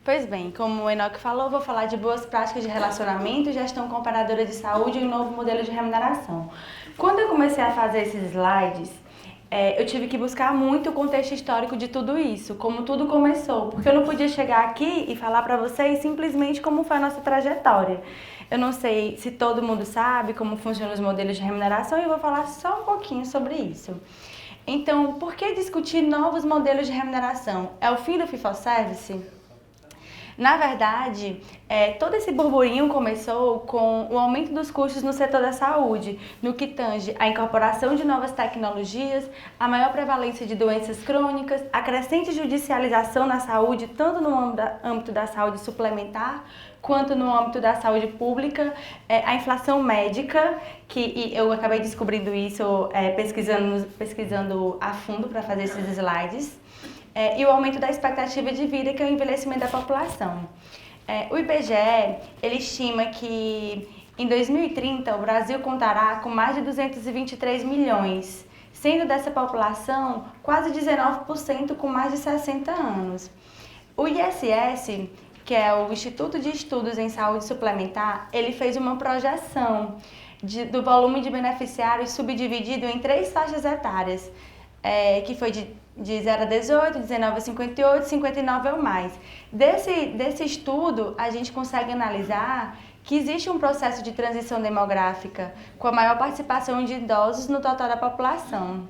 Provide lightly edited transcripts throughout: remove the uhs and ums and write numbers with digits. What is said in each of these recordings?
Pois bem, como o Enoque falou, vou falar de boas práticas de relacionamento, gestão comparadora de saúde e um novo modelo de remuneração. Quando eu comecei a fazer esses slides, eu tive que buscar muito o contexto histórico de tudo isso, como tudo começou, porque eu não podia chegar aqui e falar para vocês simplesmente como foi a nossa trajetória. Eu não sei se todo mundo sabe como funcionam os modelos de remuneração e eu vou falar só um pouquinho sobre isso. Então, por que discutir novos modelos de remuneração? É o fim do fee-for-service? Na verdade, todo esse burburinho começou com o aumento dos custos no setor da saúde, no que tange a incorporação de novas tecnologias, a maior prevalência de doenças crônicas, a crescente judicialização na saúde, tanto no âmbito da saúde suplementar, quanto no âmbito da saúde pública, a inflação médica, que eu acabei descobrindo isso pesquisando a fundo para fazer esses slides, e o aumento da expectativa de vida, que é o envelhecimento da população. O IBGE, ele estima que em 2030 o Brasil contará com mais de 223 milhões, sendo dessa população quase 19% com mais de 60 anos. O ISS, que é o Instituto de Estudos em Saúde Suplementar, ele fez uma projeção do volume de beneficiários subdividido em 3 faixas etárias, que foi de 0 a 18, 19 a 58, 59 ou mais. Desse estudo, a gente consegue analisar que existe um processo de transição demográfica com a maior participação de idosos no total da população.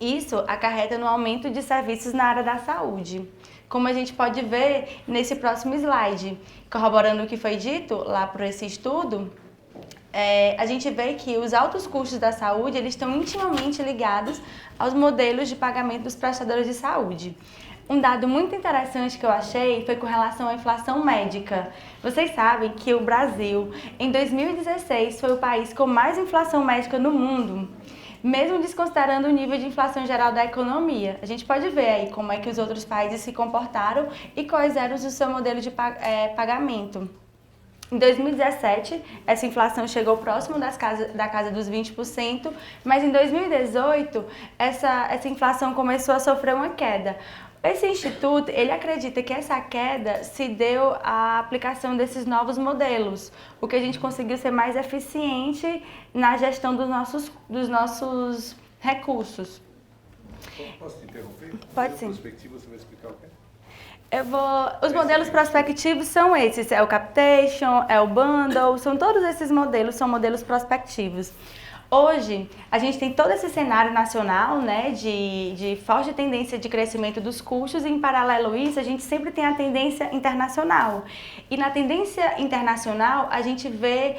Isso acarreta no aumento de serviços na área da saúde. Como a gente pode ver nesse próximo slide, corroborando o que foi dito lá por esse estudo, a gente vê que os altos custos da saúde eles estão intimamente ligados aos modelos de pagamento dos prestadores de saúde. Um dado muito interessante que eu achei foi com relação à inflação médica. Vocês sabem que o Brasil, em 2016, foi o país com mais inflação médica no mundo, mesmo desconsiderando o nível de inflação geral da economia. A gente pode ver aí como é que os outros países se comportaram e quais eram os seus modelos de pagamento. Em 2017, essa inflação chegou próximo da casa dos 20%, mas em 2018, essa inflação começou a sofrer uma queda. Esse instituto, ele acredita que essa queda se deu à aplicação desses novos modelos, o que a gente conseguiu ser mais eficiente na gestão dos nossos recursos. Posso te interromper? Pode sim. Perspectiva, você vai explicar o quê? Os modelos prospectivos são esses, é o Capitation, é o Bundle, são todos esses modelos, são modelos prospectivos. Hoje, a gente tem todo esse cenário nacional, né, de forte tendência de crescimento dos custos e, em paralelo a isso, a gente sempre tem a tendência internacional. E na tendência internacional, a gente vê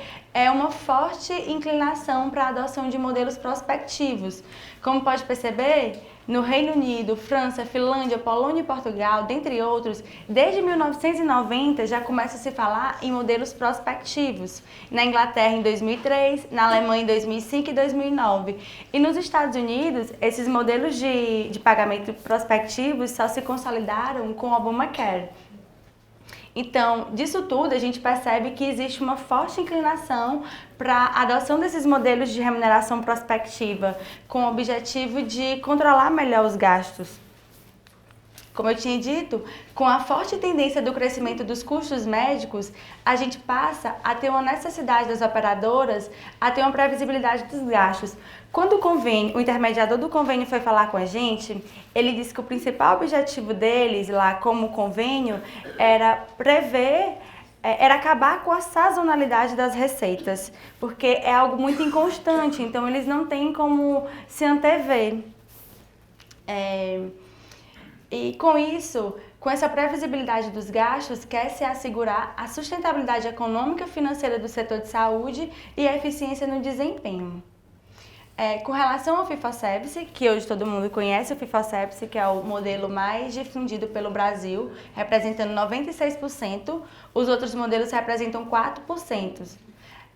uma forte inclinação para a adoção de modelos prospectivos. Como pode perceber, no Reino Unido, França, Finlândia, Polônia e Portugal, dentre outros, desde 1990 já começa a se falar em modelos prospectivos. Na Inglaterra em 2003, na Alemanha em 2005 e 2009. E nos Estados Unidos, esses modelos de pagamento prospectivos só se consolidaram com o Obamacare. Então, disso tudo, a gente percebe que existe uma forte inclinação para a adoção desses modelos de remuneração prospectiva, com o objetivo de controlar melhor os gastos. Como eu tinha dito, com a forte tendência do crescimento dos custos médicos, a gente passa a ter uma necessidade das operadoras a ter uma previsibilidade dos gastos. Quando o intermediador do convênio foi falar com a gente, ele disse que o principal objetivo deles lá como convênio era era acabar com a sazonalidade das receitas, porque é algo muito inconstante, então eles não têm como se antever. E com isso, com essa previsibilidade dos gastos, quer-se assegurar a sustentabilidade econômica e financeira do setor de saúde e a eficiência no desempenho. Com relação ao fee-for-service, que hoje todo mundo conhece, o fee-for-service, que é o modelo mais difundido pelo Brasil, representando 96%, os outros modelos representam 4%.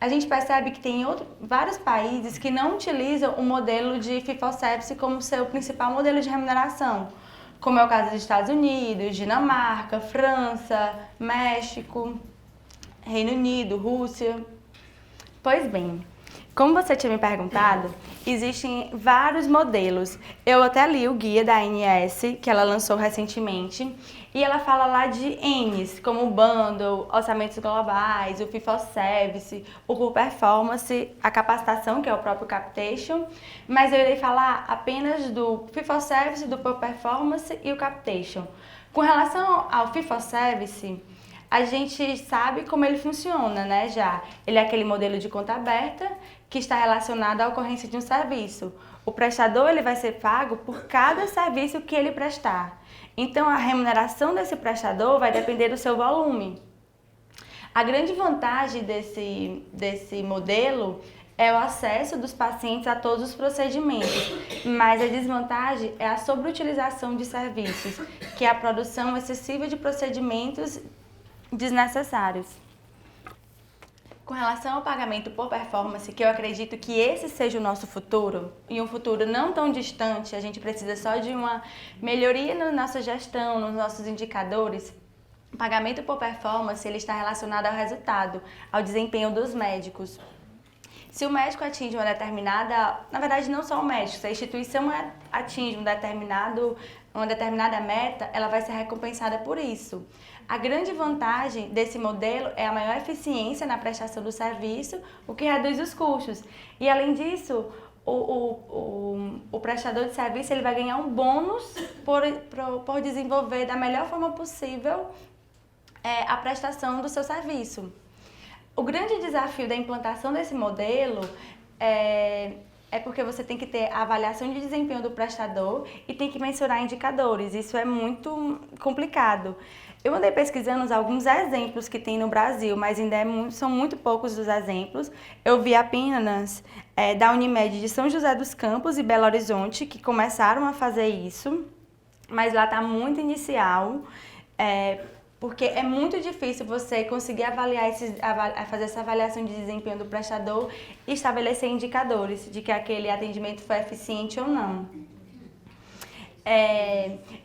A gente percebe que tem vários países que não utilizam o modelo de fee-for-service como seu principal modelo de remuneração, como é o caso dos Estados Unidos, Dinamarca, França, México, Reino Unido, Rússia. Pois bem, Como você tinha me perguntado, existem vários modelos. Eu até li o guia da ANS, que ela lançou recentemente, e ela fala lá de Ns, como o Bundle, orçamentos globais, o Fee for Service, o Por Performance, a capacitação, que é o próprio Capitation, mas eu irei falar apenas do Fee for Service, do Por Performance e o Capitation. Com relação ao Fee for Service, a gente sabe como ele funciona, né, já. Ele é aquele modelo de conta aberta que está relacionado à ocorrência de um serviço. O prestador ele vai ser pago por cada serviço que ele prestar. Então, a remuneração desse prestador vai depender do seu volume. A grande vantagem desse modelo é o acesso dos pacientes a todos os procedimentos, mas a desvantagem é a sobreutilização de serviços, que é a produção excessiva de procedimentos desnecessários. Com relação ao pagamento por performance, que eu acredito que esse seja o nosso futuro, e um futuro não tão distante, a gente precisa só de uma melhoria na nossa gestão, nos nossos indicadores. O pagamento por performance ele está relacionado ao resultado, ao desempenho dos médicos. Se o médico atinge uma determinada, na verdade não só o médico, se a instituição atinge uma determinada meta, ela vai ser recompensada por isso. A grande vantagem desse modelo é a maior eficiência na prestação do serviço, o que reduz os custos. E além disso, o prestador de serviço ele vai ganhar um bônus por desenvolver da melhor forma possível a prestação do seu serviço. O grande desafio da implantação desse modelo é porque você tem que ter a avaliação de desempenho do prestador e tem que mensurar indicadores. Isso é muito complicado. Eu andei pesquisando alguns exemplos que tem no Brasil, mas ainda são muito poucos os exemplos. Eu vi apenas da Unimed de São José dos Campos e Belo Horizonte, que começaram a fazer isso, mas lá está muito inicial. Porque é muito difícil você conseguir fazer essa avaliação de desempenho do prestador e estabelecer indicadores de que aquele atendimento foi eficiente ou não.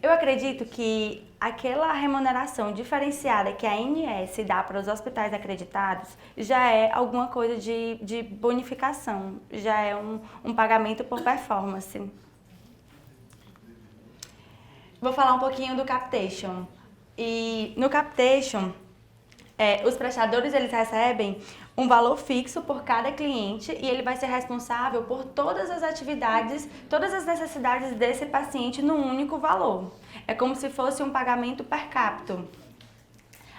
Eu acredito que aquela remuneração diferenciada que a ANS dá para os hospitais acreditados já é alguma coisa de bonificação, já é um pagamento por performance. Vou falar um pouquinho do Capitation. E no Capitation, os prestadores eles recebem um valor fixo por cada cliente e ele vai ser responsável por todas as atividades, todas as necessidades desse paciente num único valor. É como se fosse um pagamento per capita.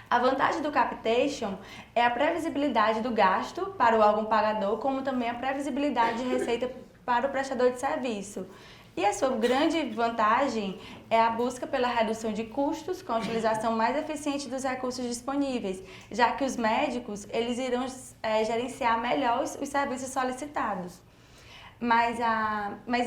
A vantagem do Capitation é a previsibilidade do gasto para o órgão pagador, como também a previsibilidade de receita para o prestador de serviço. E a sua grande vantagem é a busca pela redução de custos com a utilização mais eficiente dos recursos disponíveis, já que os médicos eles irão gerenciar melhor os serviços solicitados. Mas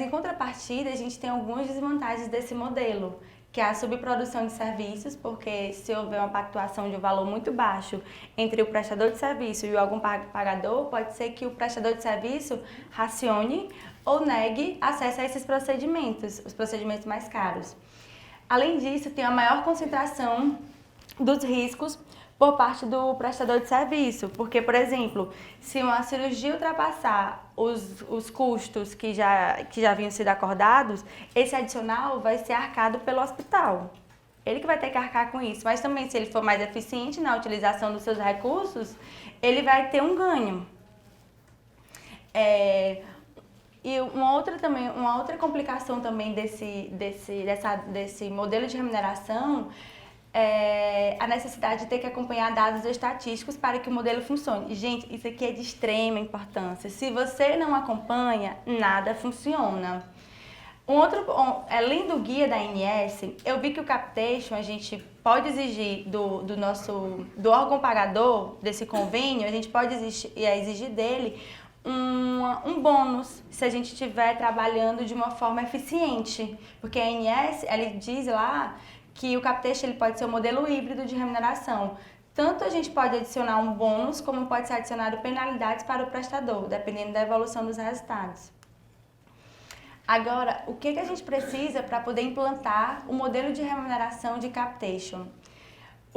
em contrapartida, a gente tem algumas desvantagens desse modelo, que é a subprodução de serviços, porque se houver uma pactuação de um valor muito baixo entre o prestador de serviço e o órgão pagador, pode ser que o prestador de serviço racione ou negue acesso a esses procedimentos, os procedimentos mais caros. Além disso, tem a maior concentração dos riscos por parte do prestador de serviço, porque, por exemplo, se uma cirurgia ultrapassar os custos que já haviam sido acordados, esse adicional vai ser arcado pelo hospital. Ele que vai ter que arcar com isso, mas também se ele for mais eficiente na utilização dos seus recursos, ele vai ter um ganho. E uma outra complicação também desse modelo de remuneração é a necessidade de ter que acompanhar dados estatísticos para que o modelo funcione. Gente, isso aqui é de extrema importância. Se você não acompanha, nada funciona. Além do guia da ANS, eu vi que o Capitation, a gente pode exigir do órgão pagador, desse convênio, a gente pode exigir dele um bônus se a gente estiver trabalhando de uma forma eficiente, porque a ANS, ela diz lá que o Capitation ele pode ser um modelo híbrido de remuneração. Tanto a gente pode adicionar um bônus, como pode ser adicionado penalidades para o prestador, dependendo da evolução dos resultados. Agora, o que a gente precisa para poder implantar o modelo de remuneração de Capitation?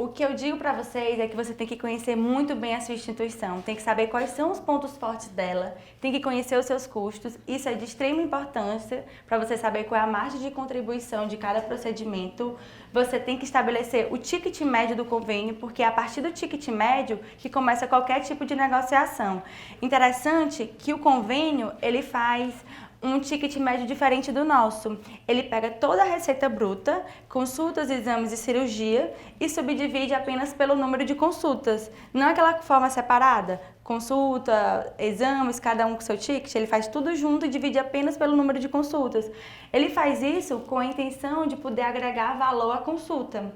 O que eu digo para vocês é que você tem que conhecer muito bem a sua instituição, tem que saber quais são os pontos fortes dela, tem que conhecer os seus custos. Isso é de extrema importância para você saber qual é a margem de contribuição de cada procedimento. Você tem que estabelecer o ticket médio do convênio, porque é a partir do ticket médio que começa qualquer tipo de negociação. Interessante que o convênio, ele faz um ticket médio diferente do nosso. Ele pega toda a receita bruta, consultas, exames e cirurgia e subdivide apenas pelo número de consultas. Não é aquela forma separada, consulta, exames, cada um com seu ticket, ele faz tudo junto e divide apenas pelo número de consultas. Ele faz isso com a intenção de poder agregar valor à consulta.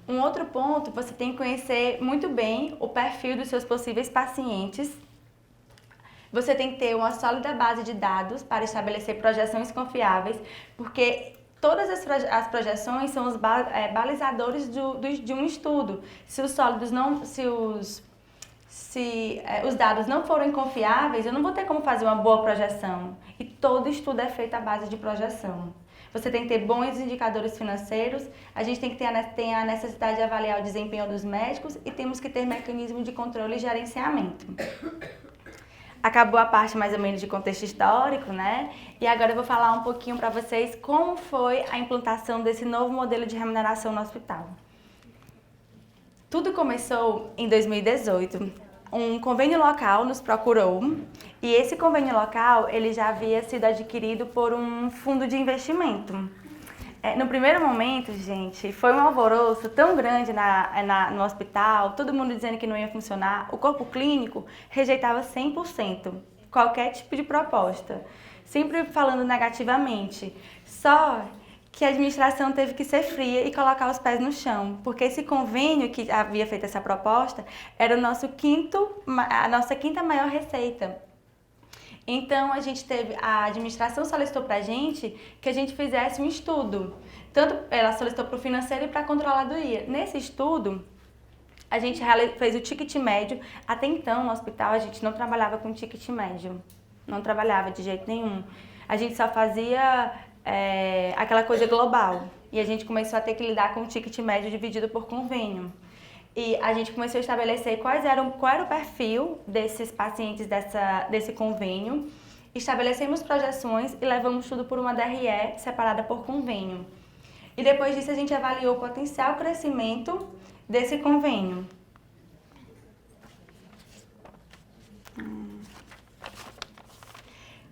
Um outro ponto, você tem que conhecer muito bem o perfil dos seus possíveis pacientes. Você tem que ter uma sólida base de dados para estabelecer projeções confiáveis, porque todas as projeções são os balizadores de um estudo. Se os dados não forem confiáveis, eu não vou ter como fazer uma boa projeção. E todo estudo é feito à base de projeção. Você tem que ter bons indicadores financeiros, a gente tem que ter a necessidade de avaliar o desempenho dos médicos e temos que ter mecanismo de controle e gerenciamento. Acabou a parte mais ou menos de contexto histórico, né? E agora eu vou falar um pouquinho para vocês como foi a implantação desse novo modelo de remuneração no hospital. Tudo começou em 2018. Um convênio local nos procurou e esse convênio local ele já havia sido adquirido por um fundo de investimento. No primeiro momento, gente, foi um alvoroço tão grande no hospital, todo mundo dizendo que não ia funcionar. O corpo clínico rejeitava 100% qualquer tipo de proposta, sempre falando negativamente. Só que a administração teve que ser fria e colocar os pés no chão, porque esse convênio que havia feito essa proposta era a nossa quinta maior receita. Então, a administração solicitou para a gente que a gente fizesse um estudo. Tanto ela solicitou para o financeiro e para a controladoria. Nesse estudo, a gente fez o ticket médio. Até então, no hospital, a gente não trabalhava com ticket médio. Não trabalhava de jeito nenhum. A gente só fazia aquela coisa global. E a gente começou a ter que lidar com o ticket médio dividido por convênio. E a gente começou a estabelecer qual era o perfil desses pacientes desse convênio. Estabelecemos projeções e levamos tudo por uma DRE separada por convênio. E depois disso a gente avaliou o potencial crescimento desse convênio.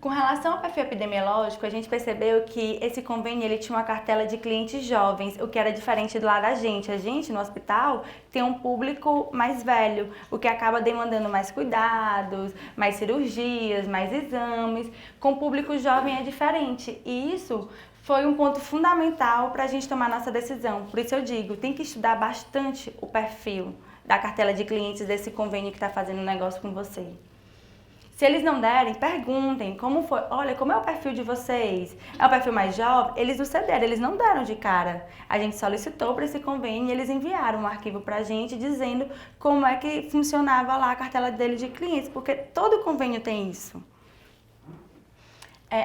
Com relação ao perfil epidemiológico, a gente percebeu que esse convênio ele tinha uma cartela de clientes jovens, o que era diferente do lado da gente. A gente, no hospital, tem um público mais velho, o que acaba demandando mais cuidados, mais cirurgias, mais exames. Com o público jovem é diferente e isso foi um ponto fundamental para a gente tomar nossa decisão. Por isso eu digo, tem que estudar bastante o perfil da cartela de clientes desse convênio que está fazendo um negócio com você. Se eles não derem, perguntem como foi. Olha, como é o perfil de vocês? É um perfil mais jovem? Eles não cederam, eles não deram de cara. A gente solicitou para esse convênio e eles enviaram um arquivo para a gente dizendo como é que funcionava lá a cartela dele de clientes, porque todo convênio tem isso.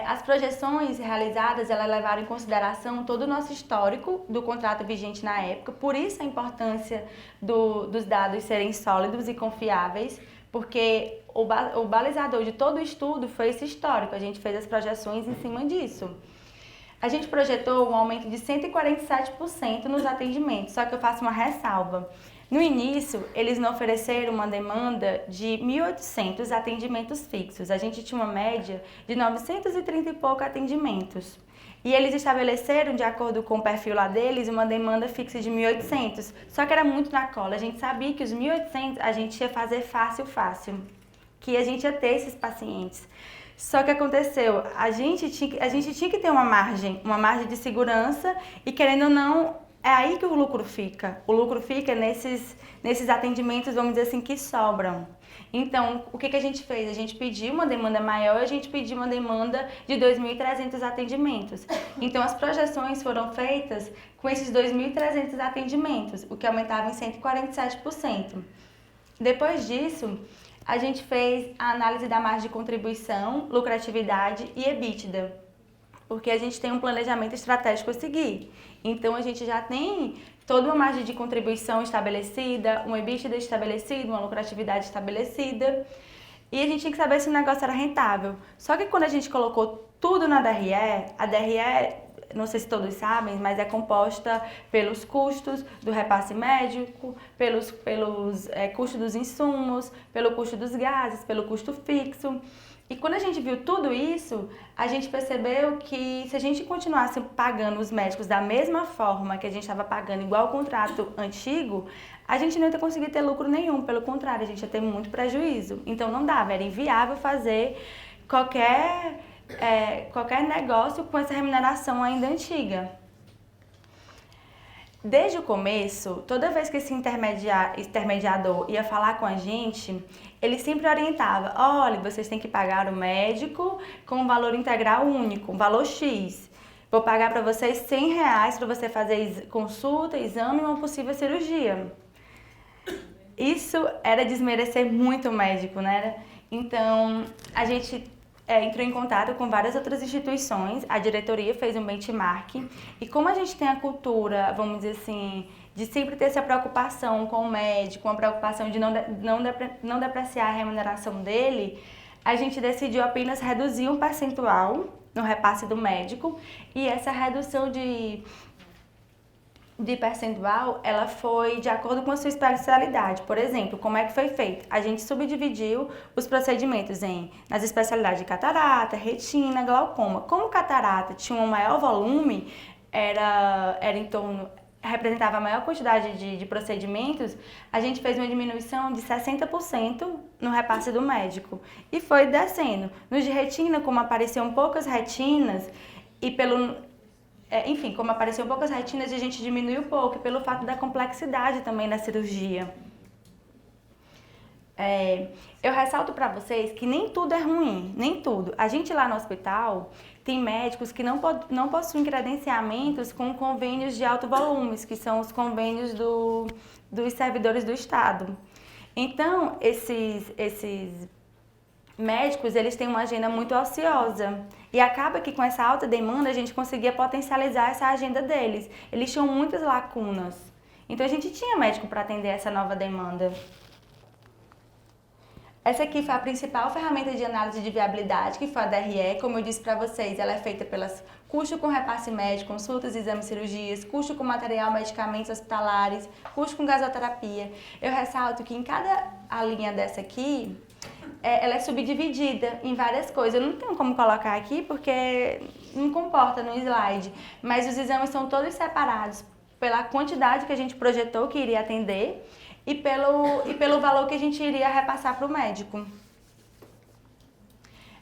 As projeções realizadas, elas levaram em consideração todo o nosso histórico do contrato vigente na época, por isso a importância dos dados serem sólidos e confiáveis, porque o balizador de todo o estudo foi esse histórico, a gente fez as projeções em cima disso. A gente projetou um aumento de 147% nos atendimentos, só que eu faço uma ressalva. No início, eles não ofereceram uma demanda de 1.800 atendimentos fixos. A gente tinha uma média de 930 e pouco atendimentos. E eles estabeleceram, de acordo com o perfil lá deles, uma demanda fixa de 1.800. Só que era muito na cola. A gente sabia que os 1.800 a gente ia fazer fácil, que a gente ia ter esses pacientes. Só que aconteceu, a gente tinha que ter uma margem de segurança e, querendo ou não, é aí que o lucro fica. O lucro fica nesses atendimentos, vamos dizer assim, que sobram. Então, o que a gente fez? A gente pediu uma demanda maior, a gente pediu uma demanda de 2.300 atendimentos. Então, as projeções foram feitas com esses 2.300 atendimentos, o que aumentava em 147%. Depois disso, a gente fez a análise da margem de contribuição, lucratividade e EBITDA. porque a gente tem um planejamento estratégico a seguir. Então, a gente já tem toda uma margem de contribuição estabelecida, um EBITDA estabelecido, uma lucratividade estabelecida. E a gente tinha que saber se o negócio era rentável. Só que quando a gente colocou tudo na DRE, a DRE, não sei se todos sabem, mas é composta pelos custos do repasse médico, pelos custos dos insumos, pelo custo dos gases, pelo custo fixo. E quando a gente viu tudo isso, a gente percebeu que se a gente continuasse pagando os médicos da mesma forma que a gente estava pagando igual ao contrato antigo, a gente não ia conseguir ter lucro nenhum, pelo contrário, a gente ia ter muito prejuízo. Então não dava, era inviável fazer qualquer negócio com essa remuneração ainda antiga. Desde o começo, toda vez que esse intermediador ia falar com a gente, ele sempre orientava: olha, vocês têm que pagar o médico com um valor integral único, um valor X. Vou pagar para vocês R$100 para você fazer consulta, exame e uma possível cirurgia. Isso era desmerecer muito o médico, né? Então, a gente entrou em contato com várias outras instituições, a diretoria fez um benchmark e como a gente tem a cultura, vamos dizer assim, de sempre ter essa preocupação com o médico, uma preocupação de não depreciar a remuneração dele, a gente decidiu apenas reduzir um percentual no repasse do médico e essa redução de percentual, ela foi de acordo com a sua especialidade. Por exemplo, como é que foi feito? A gente subdividiu os procedimentos nas especialidades de catarata, retina, glaucoma. Como catarata tinha um maior volume, representava a maior quantidade de procedimentos, a gente fez uma diminuição de 60% no repasse do médico. E foi descendo. Nos de retina, como apareciam poucas retinas, como apareciam poucas retinas, a gente diminuiu pouco, pelo fato da complexidade também da cirurgia. Eu ressalto para vocês que nem tudo é ruim, nem tudo. A gente lá no hospital tem médicos que não possuem credenciamentos com convênios de alto volumes, que são os convênios dos servidores do Estado. Então, esses médicos, eles têm uma agenda muito ociosa e acaba que com essa alta demanda a gente conseguia potencializar essa agenda deles. Eles tinham muitas lacunas, então a gente tinha médico para atender essa nova demanda. Essa aqui foi a principal ferramenta de análise de viabilidade, que foi a DRE. Como eu disse para vocês, ela é feita pelas custo com repasse médico, consultas, exames, cirurgias, custo com material, medicamentos hospitalares, custo com gasoterapia. Eu ressalto que em cada linha dessa aqui, ela é subdividida em várias coisas. Eu não tenho como colocar aqui porque não comporta no slide, mas os exames são todos separados pela quantidade que a gente projetou que iria atender e pelo valor que a gente iria repassar para o médico.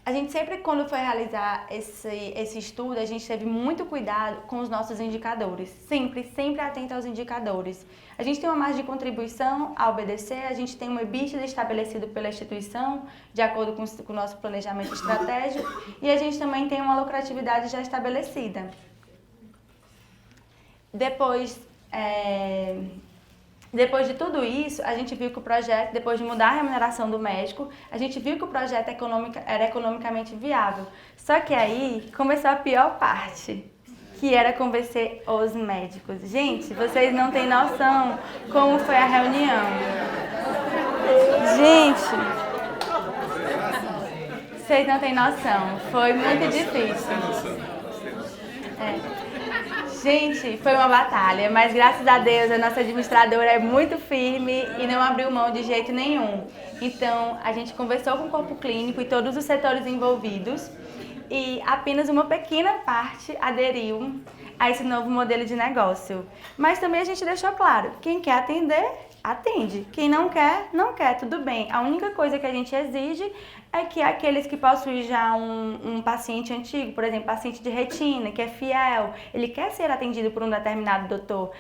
A gente sempre, quando foi realizar esse estudo, a gente teve muito cuidado com os nossos indicadores. Sempre atento aos indicadores. A gente tem uma margem de contribuição a obedecer, a gente tem um EBITDA estabelecido pela instituição, de acordo com o nosso planejamento estratégico, e a gente também tem uma lucratividade já estabelecida. Depois de tudo isso, a gente viu que o projeto, depois de mudar a remuneração do médico, a gente viu que o projeto era economicamente viável. Só que aí começou a pior parte, que era convencer os médicos. Gente, vocês não têm noção como foi a reunião. Gente, vocês não têm noção. Foi muito difícil. Gente, foi uma batalha, mas graças a Deus a nossa administradora é muito firme e não abriu mão de jeito nenhum. Então, a gente conversou com o corpo clínico e todos os setores envolvidos e apenas uma pequena parte aderiu a esse novo modelo de negócio. Mas também a gente deixou claro, quem quer atender, atende. Quem não quer, não quer, tudo bem. A única coisa que a gente exige é que aqueles que possuem já um paciente antigo, por exemplo, paciente de retina, que é fiel, ele quer ser atendido por um determinado doutor.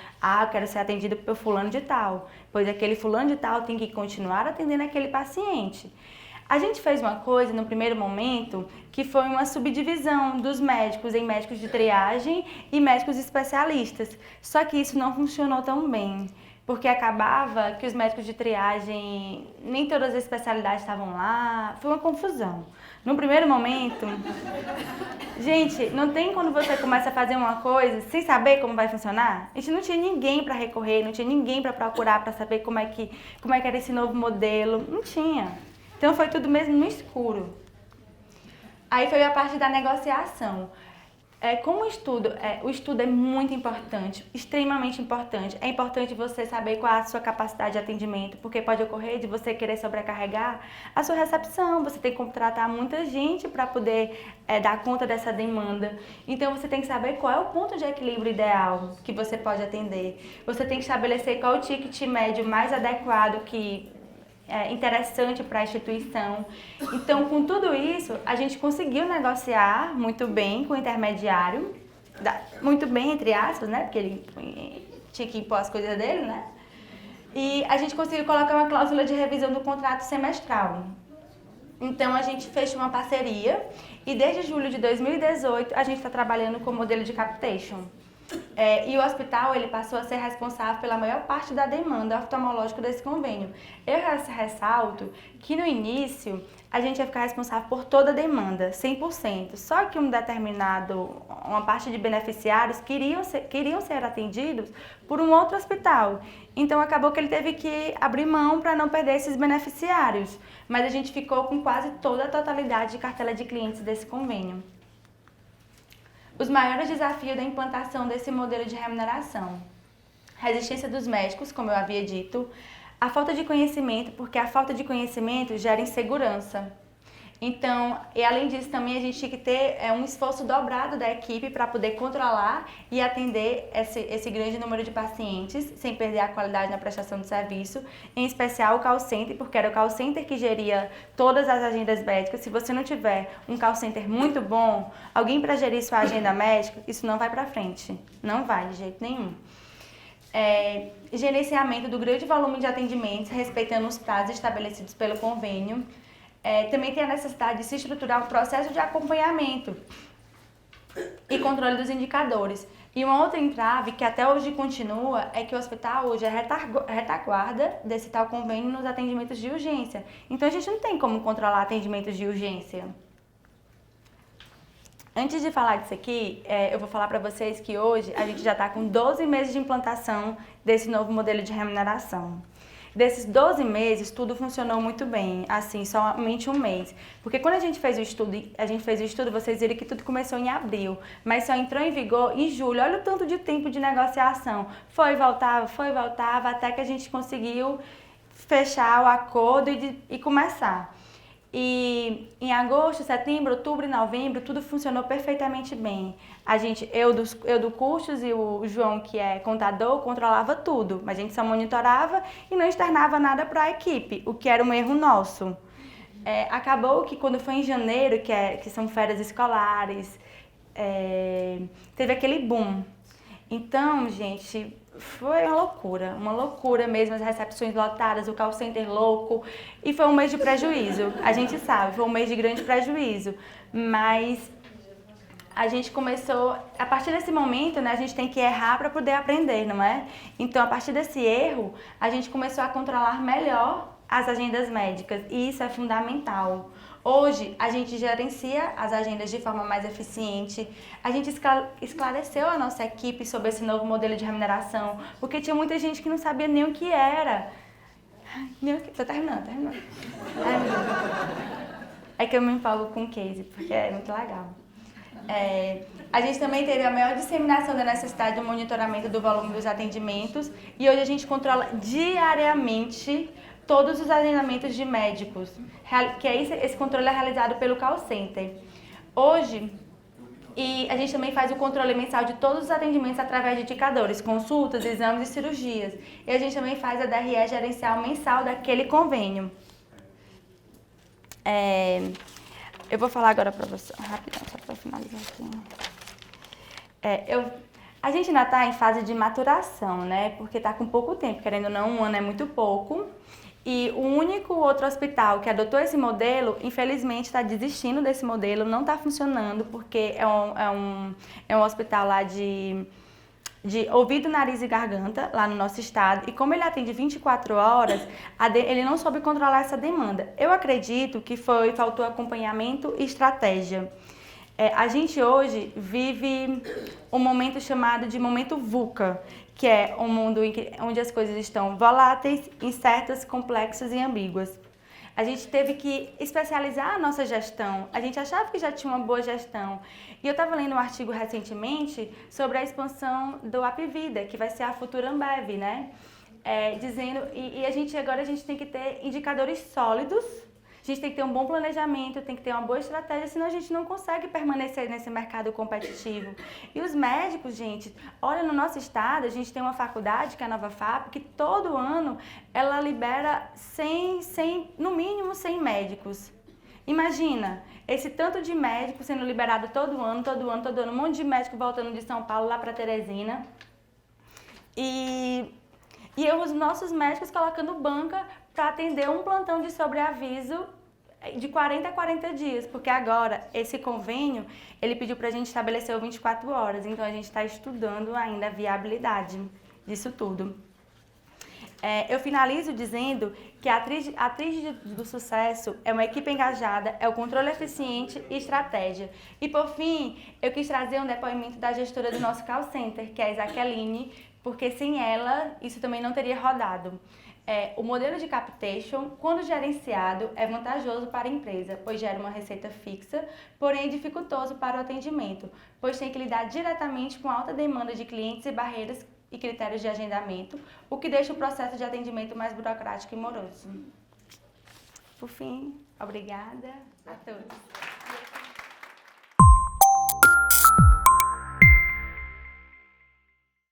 Eu quero ser atendido por fulano de tal, pois aquele fulano de tal tem que continuar atendendo aquele paciente. A gente fez uma coisa no primeiro momento que foi uma subdivisão dos médicos em médicos de triagem e médicos especialistas. Só que isso não funcionou tão bem, porque acabava que os médicos de triagem, nem todas as especialidades estavam lá, foi uma confusão. No primeiro momento, Gente, não tem quando você começa a fazer uma coisa sem saber como vai funcionar? A gente não tinha ninguém para recorrer, não tinha ninguém para procurar para saber como é que era esse novo modelo. Não tinha. Então foi tudo mesmo no escuro. Aí foi a parte da negociação. Como o estudo é muito importante, extremamente importante. É importante você saber qual é a sua capacidade de atendimento, porque pode ocorrer de você querer sobrecarregar a sua recepção. Você tem que contratar muita gente para poder dar conta dessa demanda. Então você tem que saber qual é o ponto de equilíbrio ideal que você pode atender. Você tem que estabelecer qual é o ticket médio mais adequado interessante para a instituição. Então, com tudo isso, a gente conseguiu negociar muito bem com o intermediário, muito bem, entre aspas, né? Porque ele tinha que impor as coisas dele, né? E a gente conseguiu colocar uma cláusula de revisão do contrato semestral. Então, a gente fechou uma parceria e desde julho de 2018 a gente está trabalhando com o modelo de capitation. E o hospital ele passou a ser responsável pela maior parte da demanda oftalmológica desse convênio. Eu ressalto que no início a gente ia ficar responsável por toda a demanda, 100%. Só que uma parte de beneficiários queriam ser atendidos por um outro hospital. Então acabou que ele teve que abrir mão para não perder esses beneficiários. Mas a gente ficou com quase toda a totalidade de cartela de clientes desse convênio. Os maiores desafios da implantação desse modelo de remuneração: resistência dos médicos, como eu havia dito, a falta de conhecimento, porque a falta de conhecimento gera insegurança. Então, e além disso também a gente tinha que ter um esforço dobrado da equipe para poder controlar e atender esse grande número de pacientes, sem perder a qualidade na prestação de serviço, em especial o call center, porque era o call center que geria todas as agendas médicas. Se você não tiver um call center muito bom, alguém para gerir sua agenda médica, isso não vai para frente, não vai de jeito nenhum. Gerenciamento do grande volume de atendimentos, respeitando os prazos estabelecidos pelo convênio. Também tem a necessidade de se estruturar um processo de acompanhamento e controle dos indicadores. E uma outra entrave, que até hoje continua, é que o hospital hoje é retaguarda desse tal convênio nos atendimentos de urgência. Então a gente não tem como controlar atendimentos de urgência. Antes de falar disso aqui, eu vou falar para vocês que hoje a gente já está com 12 meses de implantação desse novo modelo de remuneração. Desses 12 meses, tudo funcionou muito bem, assim, somente um mês. Porque quando a gente fez o estudo, vocês viram que tudo começou em abril, mas só entrou em vigor em julho. Olha o tanto de tempo de negociação. Foi e voltava, até que a gente conseguiu fechar o acordo e começar. E em agosto, setembro, outubro e novembro, tudo funcionou perfeitamente bem. Eu do custos e o João, que é contador, controlava tudo. Mas a gente só monitorava e não externava nada para a equipe, o que era um erro nosso. Acabou que quando foi em janeiro, que são férias escolares, teve aquele boom. Então, gente, foi uma loucura mesmo, as recepções lotadas, o call center louco, e foi um mês de prejuízo, a gente sabe, foi um mês de grande prejuízo, mas a gente começou, a partir desse momento, né, a gente tem que errar para poder aprender, não é? Então, a partir desse erro, a gente começou a controlar melhor as agendas médicas, e isso é fundamental. Hoje, a gente gerencia as agendas de forma mais eficiente. A gente esclareceu a nossa equipe sobre esse novo modelo de remuneração, porque tinha muita gente que não sabia nem o que era. Tô terminando. É que eu me empolgo com o case, porque é muito legal. A gente também teve a maior disseminação da necessidade do monitoramento do volume dos atendimentos, e hoje a gente controla diariamente todos os agendamentos de médicos, que esse controle é realizado pelo call center. Hoje, e a gente também faz o controle mensal de todos os atendimentos através de indicadores, consultas, exames e cirurgias. E a gente também faz a DRE gerencial mensal daquele convênio. Eu vou falar agora para você, rapidão, só para finalizar aqui. A gente ainda está em fase de maturação, né? Porque está com pouco tempo, querendo ou não, um ano é muito pouco. E o único outro hospital que adotou esse modelo, infelizmente, está desistindo desse modelo, não está funcionando, porque é um hospital lá de ouvido, nariz e garganta, lá no nosso estado. E como ele atende 24 horas, ele não soube controlar essa demanda. Eu acredito que faltou acompanhamento e estratégia. A gente hoje vive um momento chamado de momento VUCA, que é um mundo onde as coisas estão voláteis, incertas, complexas e ambíguas. A gente teve que especializar a nossa gestão. A gente achava que já tinha uma boa gestão. E eu estava lendo um artigo recentemente sobre a expansão do Apvida, que vai ser a futura Ambev, né? Dizendo, agora a gente tem que ter indicadores sólidos, a gente tem que ter um bom planejamento, tem que ter uma boa estratégia, senão a gente não consegue permanecer nesse mercado competitivo. E os médicos, gente, olha, no nosso estado, a gente tem uma faculdade, que é a Nova FAP, que todo ano ela libera no mínimo 100 médicos. Imagina, esse tanto de médicos sendo liberado todo ano, um monte de médico voltando de São Paulo lá para Teresina. E os nossos médicos colocando banca para atender um plantão de sobreaviso de 40 a 40 dias, porque agora esse convênio, ele pediu para a gente estabelecer o 24 horas, então a gente está estudando ainda a viabilidade disso tudo. Eu finalizo dizendo que a atriz do sucesso é uma equipe engajada, é o controle eficiente e estratégia. E por fim, eu quis trazer um depoimento da gestora do nosso call center, que é a Isaqueline, porque sem ela isso também não teria rodado. O modelo de capitation, quando gerenciado, é vantajoso para a empresa, pois gera uma receita fixa, porém é dificultoso para o atendimento, pois tem que lidar diretamente com alta demanda de clientes e barreiras e critérios de agendamento, o que deixa o processo de atendimento mais burocrático e moroso. Por fim, obrigada a todos.